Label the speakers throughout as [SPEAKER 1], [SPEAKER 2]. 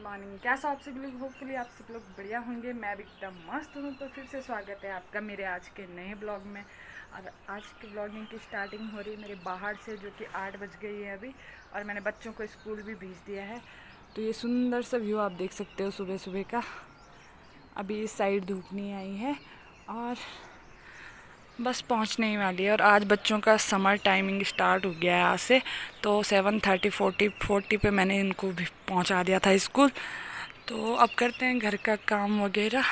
[SPEAKER 1] Morning. कैसा आप सभी लोग, होपफुली आप सब लोग बढ़िया होंगे। मैं भी एकदम मस्त हूँ। तो फिर से स्वागत है आपका मेरे आज के नए ब्लॉग में। और आज के ब्लॉगिंग की स्टार्टिंग हो रही है मेरे बाहर से, जो कि 8 बज गई है अभी। और मैंने बच्चों को स्कूल भी भेज दिया है। तो ये सुंदर सा व्यू आप देख सकते हो सुबह सुबह का। अभी इस साइड धूप नहीं आई है और बस पहुंचने ही वाली है। और आज बच्चों का समर टाइमिंग स्टार्ट हो गया है आज से। तो 7:30 40 पे मैंने इनको भी पहुंचा दिया था स्कूल। तो अब करते हैं घर का काम वगैरह।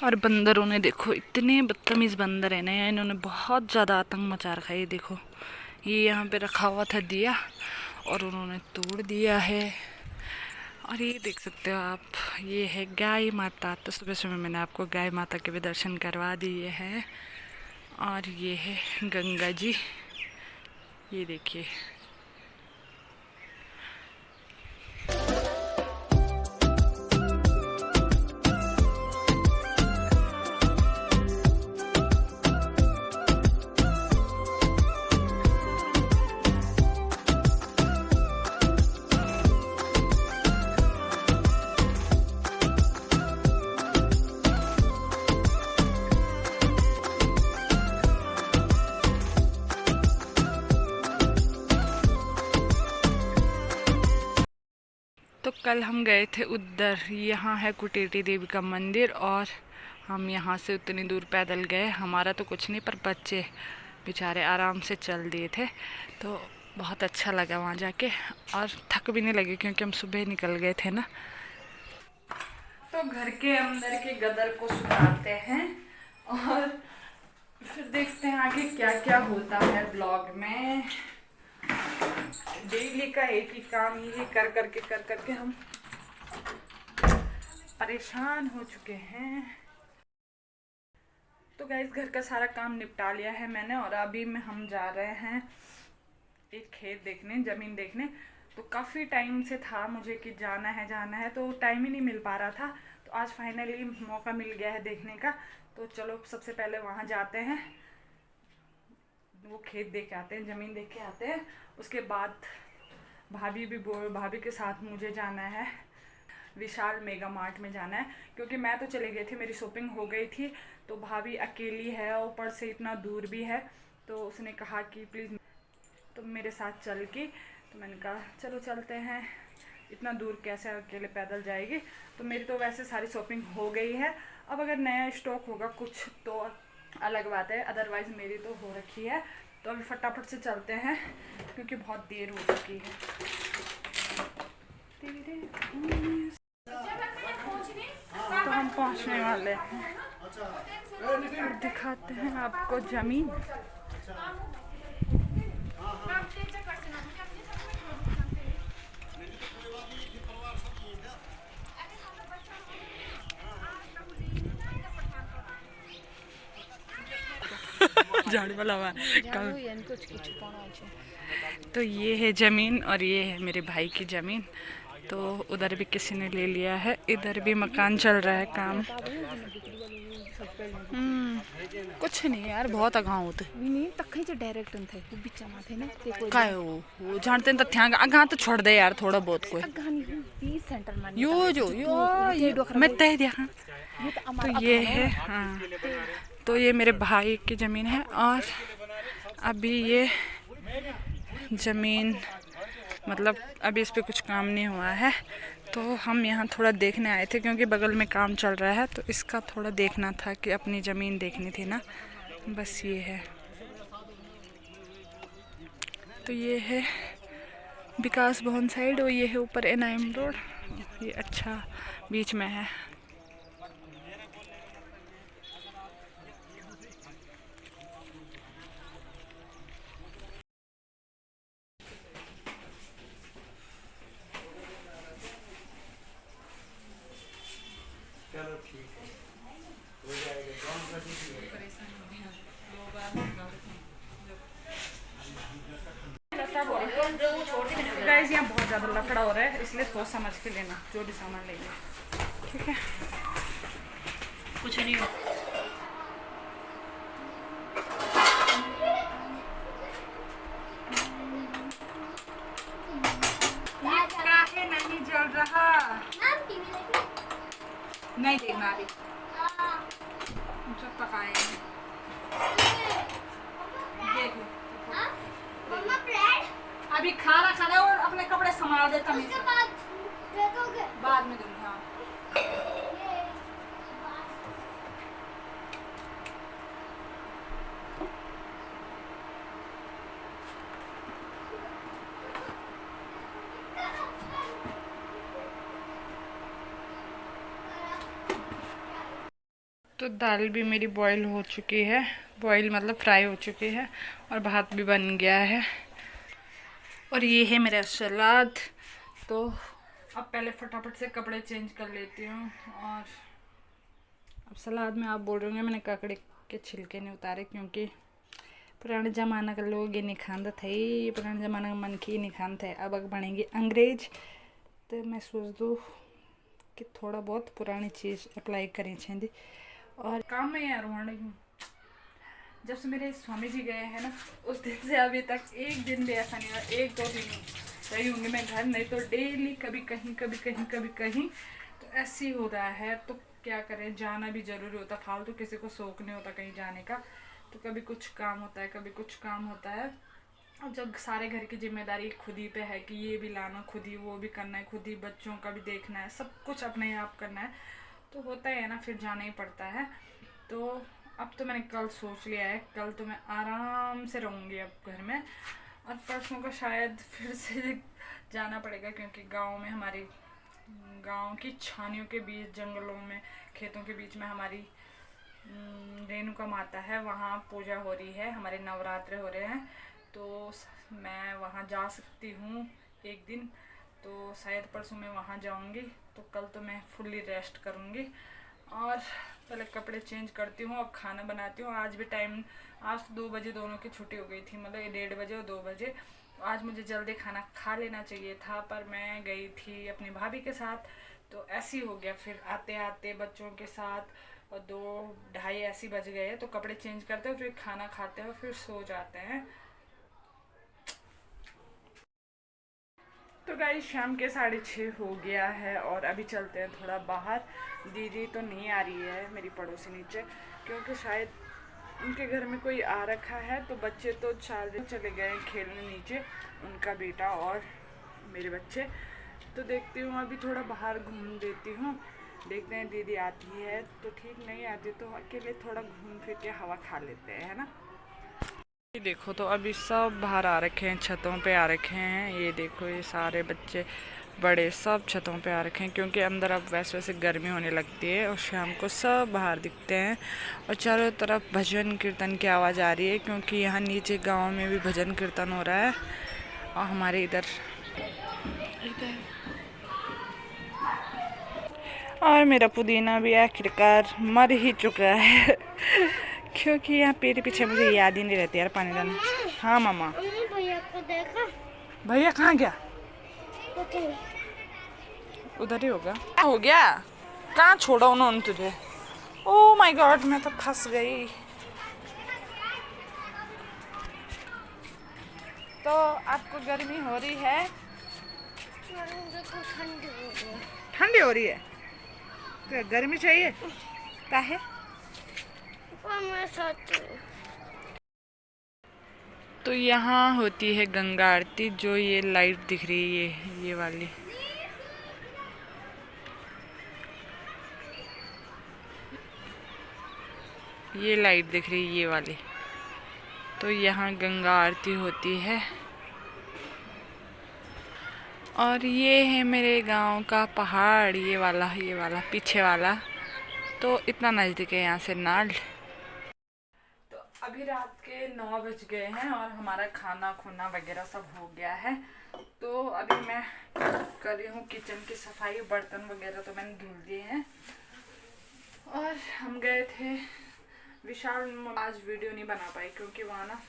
[SPEAKER 1] और बंदरों ने देखो, इतने बदतमीज़ बंदर है ना, इन्होंने बहुत ज़्यादा आतंक मचा रखा है। ये देखो, ये यहाँ पे रखा हुआ था दिया और उन्होंने तोड़ दिया है। और ये देख सकते हो आप, ये है गाय माता। तो सुबह सुबह मैंने आपको गाय माता के भी दर्शन करवा दिए हैं। और ये है गंगा जी, ये देखिए। तो कल हम गए थे उधर, यहाँ है कुटेटी देवी का मंदिर। और हम यहाँ से उतनी दूर पैदल गए। हमारा तो कुछ नहीं, पर बच्चे बेचारे आराम से चल दिए थे। तो बहुत अच्छा लगा वहाँ जाके। और थक भी नहीं लगे क्योंकि हम सुबह निकल गए थे ना। तो घर के अंदर के गदर को सुधारते हैं और फिर देखते हैं आगे क्या क्या होता है ब्लॉग में। डेली का एक ही काम, ये कर करके हम परेशान हो चुके हैं। तो गाइस, घर का सारा काम निपटा लिया है मैंने। और अभी में हम जा रहे हैं एक खेत देखने, ज़मीन देखने। तो काफ़ी टाइम से था मुझे कि जाना है, तो टाइम ही नहीं मिल पा रहा था। तो आज फाइनली मौका मिल गया है देखने का। तो चलो सबसे पहले वहाँ जाते हैं, वो खेत देख के आते हैं, ज़मीन देख के आते हैं। उसके बाद भाभी के साथ मुझे जाना है विशाल मेगा मार्ट में जाना है। क्योंकि मैं तो चले गई थी, मेरी शॉपिंग हो गई थी। तो भाभी अकेली है, ऊपर से इतना दूर भी है। तो उसने कहा कि प्लीज़ तुम मेरे साथ चल के। तो मैंने कहा चलो चलते हैं, इतना दूर कैसे अकेले पैदल जाएगी। तो मेरी तो वैसे सारी शॉपिंग हो गई है। अब अगर नया स्टॉक होगा कुछ तो अलग बात है, अदरवाइज़ मेरी तो हो रखी है। तो अभी फटाफट से चलते हैं क्योंकि बहुत देर हो चुकी है। तो हम पहुंचने वाले हैं और दिखाते हैं आपको ज़मीन। झाड़ू वाला हुआ तो ये है ज़मीन और ये है मेरे भाई की ज़मीन। तो उधर भी किसी ने ले लिया है, इधर भी मकान चल रहा है काम। कुछ नहीं यार, बहुत अगाव होते नहीं तक डायरेक्ट थे वो बीच में थे ना काय वो जानते न तथ्यांग अगाह तो छोड़ दे यार थोड़ा बहुत कोई सेंटर में यो मैं तय दिया। तो ये है, हाँ, तो ये मेरे भाई की ज़मीन है। और अभी ये ज़मीन मतलब अभी इस पे कुछ काम नहीं हुआ है। तो हम यहाँ थोड़ा देखने आए थे क्योंकि बगल में काम चल रहा है। तो इसका थोड़ा देखना था कि अपनी ज़मीन देखनी थी ना, बस ये है। तो ये है विकास भवन साइड और ये है ऊपर एनआईएम रोड। ये अच्छा बीच में है। चलो ठीक है, हो जाएगा। गाइस यहाँ बहुत ज़्यादा लफड़ा हो रहा है, इसलिए सोच समझ के लेना जो भी सामान लेंगे, ठीक है।
[SPEAKER 2] कुछ नहीं हो।
[SPEAKER 1] काहे नहीं जल रहा? नहीं देखना अभी, जब तक आएंगे देखो। अभी खाना खाना और अपने कपड़े संभाल देता हूँ, बाद में दूंगी। हाँ तो दाल भी मेरी बॉईल हो चुकी है, बॉईल मतलब फ्राई हो चुकी है, और भात भी बन गया है, और ये है मेरा सलाद। तो अब पहले फटाफट से कपड़े चेंज कर लेती हूँ। और अब सलाद में आप बोल रहे होंगे मैंने ककड़ी के छिलके नहीं उतारे, क्योंकि पुराने ज़माना के लोग ये नहीं खाते थे, पुराने ज़माना का मनखी नहीं खाते थे। अब बनेंगे अंग्रेज, तो मैं सोच दूँ कि थोड़ा बहुत पुरानी चीज़ अप्लाई करनी चाहिए। और काम में यार रोने हूँ, जब से मेरे स्वामी जी गए हैं ना, उस दिन से अभी तक एक दिन भी ऐसा नहीं हुआ, 1-2 दिन रही होंगी मैं घर, नहीं तो डेली कभी कहीं कभी कहीं कभी कहीं, तो ऐसे ही हो रहा है। तो क्या करें, जाना भी ज़रूरी होता, फालतू किसी को शौक नहीं होता कहीं जाने का, तो कभी कुछ काम होता है कभी कुछ काम होता है। और जब सारे घर की जिम्मेदारी खुद ही पे है कि ये भी लाना खुद ही, वो भी करना है खुद ही, बच्चों का भी देखना है, सब कुछ अपने आप करना है, तो होता है ना, फिर जाना ही पड़ता है। तो अब तो मैंने कल सोच लिया है, कल तो मैं आराम से रहूँगी अब घर में, और परसों को शायद फिर से जाना पड़ेगा, क्योंकि गांव में हमारी, गांव की छानियों के बीच, जंगलों में, खेतों के बीच में हमारी रेणुका माता है, वहाँ पूजा हो रही है, हमारे नवरात्र हो रहे हैं, तो मैं वहाँ जा सकती हूँ एक दिन, तो शायद परसों मैं वहाँ जाऊँगी। तो कल तो मैं फुल्ली रेस्ट करूँगी, और पहले कपड़े चेंज करती हूँ, अब खाना बनाती हूँ। आज भी टाइम, आज तो 2 बजे दोनों की छुट्टी हो गई थी, मतलब 1:30 बजे और 2 बजे। आज मुझे जल्दी खाना खा लेना चाहिए था, पर मैं गई थी अपनी भाभी के साथ, तो ऐसे ही हो गया। फिर आते आते बच्चों के साथ और 2-2:30 ऐसे बज गए, तो कपड़े चेंज करते हो, फिर खाना खाते हो, फिर सो जाते हैं। तो गाइस शाम के 6:30 हो गया है, और अभी चलते हैं थोड़ा बाहर। दीदी तो नहीं आ रही है मेरी पड़ोसी नीचे, क्योंकि शायद उनके घर में कोई आ रखा है, तो बच्चे तो 4 दिन चले गए हैं खेलने नीचे, उनका बेटा और मेरे बच्चे। तो देखती हूँ अभी थोड़ा बाहर घूम देती हूँ, देखते हैं दीदी आती है तो ठीक, नहीं आती तो अकेले थोड़ा घूम फिर के हवा खा लेते हैं, है ना। ये देखो, तो अभी सब बाहर आ रखे हैं, छतों पे आ रखे हैं। ये देखो, ये सारे बच्चे बड़े सब छतों पे आ रखे हैं, क्योंकि अंदर अब वैसे गर्मी होने लगती है, और शाम को सब बाहर दिखते हैं, और चारों तरफ भजन कीर्तन की आवाज़ आ रही है, क्योंकि यहाँ नीचे गांव में भी भजन कीर्तन हो रहा है, और हमारे इधर और मेरा पुदीना भी आखिरकार मर ही चुका है क्योंकि यहाँ पेड़ पीछे मुझे याद ही नहीं रहती यार पानी डालना। हाँ मामा।
[SPEAKER 2] भैया को देखा?
[SPEAKER 1] भैया कहाँ गया? उधर ही होगा। क्या हो गया? कहाँ छोड़ा उन्होंने तुझे? ओह माय गॉड, मैं तो फंस गई। तो आपको गर्मी हो रही है? ठंडी हो रही है? तो गर्मी चाहिए? क्या है? तो यहाँ होती है गंगा आरती, जो ये लाइट दिख रही है, ये वाली, ये लाइट दिख रही है, ये वाली। तो यहाँ गंगा आरती होती है, और ये है मेरे गांव का पहाड़, ये वाला पीछे वाला। तो इतना नज़दीक है यहाँ से नाल। तो अभी रात के 9 बज गए हैं, और हमारा खाना खुना वगैरह सब हो गया है। तो अभी मैं कर रही हूँ किचन की सफाई, बर्तन वगैरह तो मैंने धुल दिए हैं। और हम गए थे विशाल, आज वीडियो नहीं बना पाई, क्योंकि वहाँ ना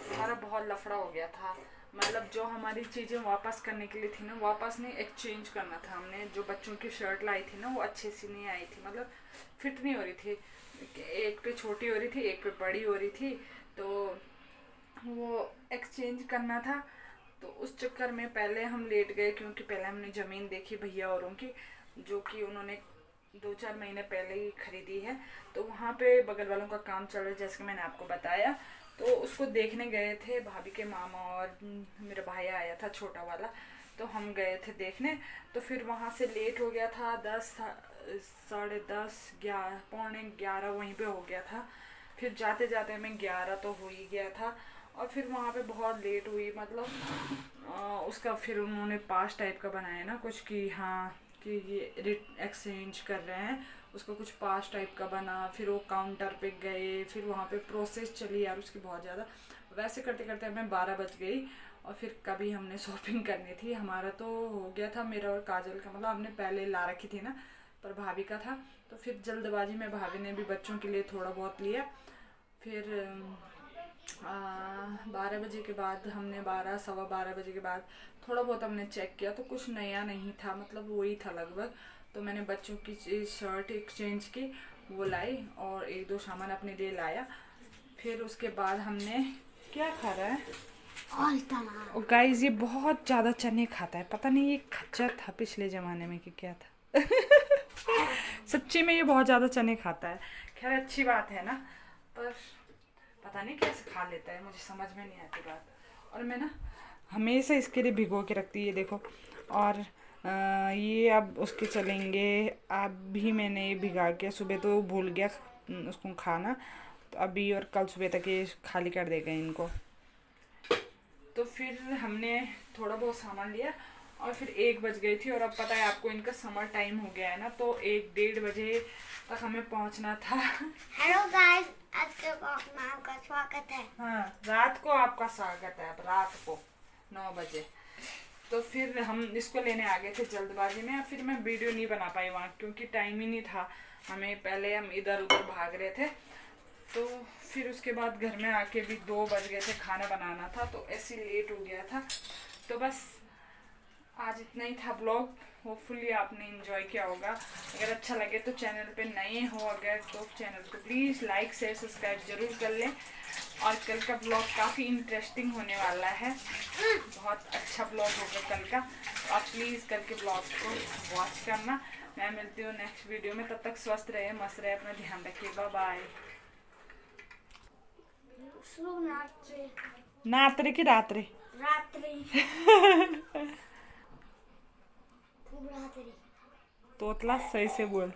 [SPEAKER 1] हमारा बहुत लफड़ा हो गया था। मतलब जो हमारी चीज़ें वापस करने के लिए थी ना, वापस नहीं एक्सचेंज करना था हमने। जो बच्चों की शर्ट लाई थी ना वो अच्छे से नहीं आई थी, मतलब फिट नहीं हो रही थी, एक पे छोटी हो रही थी एक पे बड़ी हो रही थी, तो वो एक्सचेंज करना था। तो उस चक्कर में पहले हम लेट गए, क्योंकि पहले हमने ज़मीन देखी भैया औरों की, जो कि उन्होंने 2-4 महीने पहले ही खरीदी है। तो वहाँ पे बगल वालों का काम चल रहा है, जैसे कि मैंने आपको बताया। तो उसको देखने गए थे भाभी के मामा, और मेरा भाई आया था छोटा वाला, तो हम गए थे देखने। तो फिर वहाँ से लेट हो गया था, 10 साढ़े 10 11 पौने 11 वहीं पे हो गया था। फिर जाते जाते हमें 11 तो हो ही गया था। और फिर वहाँ पे बहुत लेट हुई, मतलब उसका फिर उन्होंने पास टाइप का बनाया ना कुछ, कि हाँ कि ये एक्सचेंज कर रहे हैं, उसको कुछ पास टाइप का बना। फिर वो काउंटर पे गए, फिर वहाँ पे प्रोसेस चली यार उसकी बहुत ज़्यादा। वैसे करते करते हमें 12 बज गई। और फिर कभी हमने शॉपिंग करनी थी, हमारा तो हो गया था मेरा और काजल का, मतलब हमने पहले ला रखी थी ना, पर भाभी का था। तो फिर जल्दबाजी में भाभी ने भी बच्चों के लिए थोड़ा बहुत लिया। फिर 12 बजे के बाद हमने 12 सवा 12 बजे के बाद थोड़ा बहुत हमने चेक किया, तो कुछ नया नहीं था, मतलब वही था लगभग। तो मैंने बच्चों की शर्ट एक्सचेंज की, वो लाई, और 1-2 सामान अपने लिए लाया। फिर उसके बाद हमने क्या खा रहा है और गाइस, ये बहुत ज़्यादा चने खाता है, पता नहीं ये खच्चर था पिछले ज़माने में कि क्या था। सच्ची में ये बहुत ज़्यादा चने खाता है। खैर अच्छी बात है ना, पर पता नहीं कैसे खा लेता है, मुझे समझ में नहीं आती बात। और मैं ना हमेशा इसके लिए भिगो के रखती है, ये देखो। और ये अब उसके चलेंगे, अब भी मैंने ये भिगा के, सुबह तो भूल गया उसको खाना, तो अभी और कल सुबह तक ये खाली कर देगा इनको। तो फिर हमने थोड़ा बहुत सामान लिया, और फिर 1 बज गई थी। और अब पता है आपको इनका समर टाइम हो गया है ना, तो 1-1:30 बजे तक हमें पहुंचना था।
[SPEAKER 2] हेलो गाइस, आज के ब्लॉग में आपका स्वागत है।
[SPEAKER 1] हाँ, रात को आपका स्वागत है, अब रात को 9 बजे। तो फिर हम इसको लेने आ गए थे जल्दबाजी में। फिर मैं वीडियो नहीं बना पाई वहाँ, क्योंकि टाइम ही नहीं था हमें, पहले हम इधर उधर भाग रहे थे। तो फिर उसके बाद घर में आके भी 2 बज गए थे, खाना बनाना था, तो ऐसे लेट हो गया था। तो बस आज इतना ही था ब्लॉग। होपफुली आपने एंजॉय किया होगा। अगर अच्छा लगे तो चैनल पे नए हो अगर, तो चैनल को प्लीज़ लाइक शेयर सब्सक्राइब जरूर कर लें। और कल का ब्लॉग काफ़ी इंटरेस्टिंग होने वाला है, बहुत अच्छा ब्लॉग होगा कल का। तो आप प्लीज़ कल के ब्लॉग को वॉच करना। मैं मिलती हूँ नेक्स्ट वीडियो में, तब तक स्वस्थ रहे, मस्त रहे, अपना ध्यान रखिए, बाय बाय। नात्रे की रात्रे
[SPEAKER 2] रात्रि
[SPEAKER 1] तोतला सही से बोल।